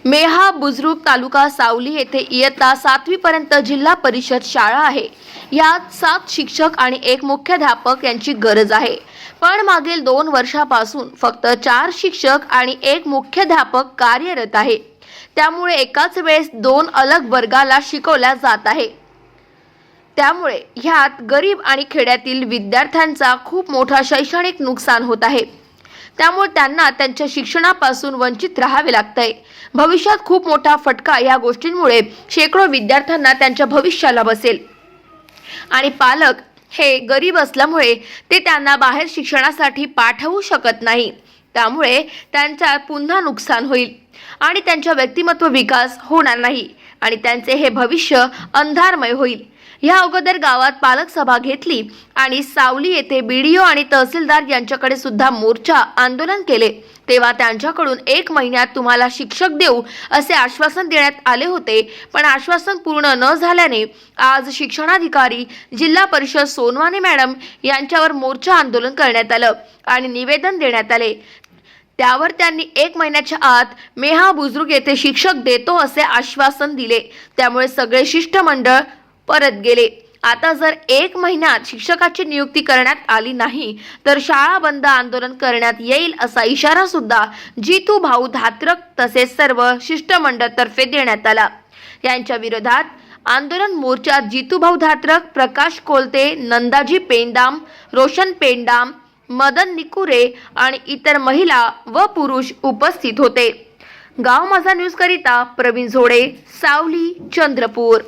मेहा बुजुर्ग तालुका सावली येथे इयत्ता 7वी पर्यंत जिल्हा परिषद शाळा आहे। यात 7 शिक्षक आणि 1 मुख्याध्यापक यांची गरज आहे, पण मागील 2 वर्षापासून फक्त 4 शिक्षक आणि 1 मुख्याध्यापक कार्यरत आहे। त्यामुळे एकाच वेळेस 2 अलग वर्गाला शिकवल्या जात आहे। त्यामुळे ह्यात गरीब आणि खेड्यातील विद्यार्थ्यांचा खूप मोठा शैक्षणिक नुकसान होत आहे। त्यामुळे त्यांना त्यांच्या शिक्षणापासून वंचित राहावे लागतंय। भविष्यात खूप मोठा फटका या गोष्टींमुळे शेकडो विद्यार्थ्यांना त्यांच्या भविष्याला बसेल आणि पालक हे गरीब असल्यामुळे ते त्यांना बाहेर शिक्षणासाठी पाठवू शकत नाही। त्यामुळे त्यांचा पुन्हा नुकसान होईल आणि त्यांचा व्यक्तिमत्व विकास होणार नाही आणि त्यांचे हे भविष्य अंधारमय होईल। या अगोदर गावात पालक सभा घेतली आणि सावली येथे बीडीओ आणि तहसीलदार यांच्याकडे सुद्धा मोर्चा आंदोलन केले। तेव्हा त्यांच्याकडून 1 महिन्यात तुम्हाला शिक्षक देऊ असे आश्वासन देण्यात आले होते, पण आश्वासन पूर्ण न झाल्याने आज शिक्षणाधिकारी जिल्हा परिषद सोनवाने मॅडम यांच्यावर मोर्चा आंदोलन करण्यात आलं आणि निवेदन देण्यात आले। त्यावर त्यांनी 1 महिन्याच्या आत मेहा बुजुर्ग येथे शिक्षक देतो असे आश्वासन दिले। त्यामुळे सगळे शिष्टमंडळ परत गेले। आता जर 1 महिन्यात शिक्षकाची नियुक्ती करण्यात आली नाही तर शाळा बंद आंदोलन करण्यात येईल असा इशारा सुद्धा जितू भाऊ धात्रक तसेच सर्व शिष्टमंडळ तर्फे देण्यात आला। यांच्या विरोधात आंदोलन मोर्चात जितू भाऊ धात्रक, प्रकाश कोलते, नंदाजी पेंडाम, रोशन पेंडाम, मदन निकुरे आणि इतर महिला व पुरुष उपस्थित होते। गाव माझा न्यूज करिता प्रवीण झोडे, सावली, चंद्रपूर।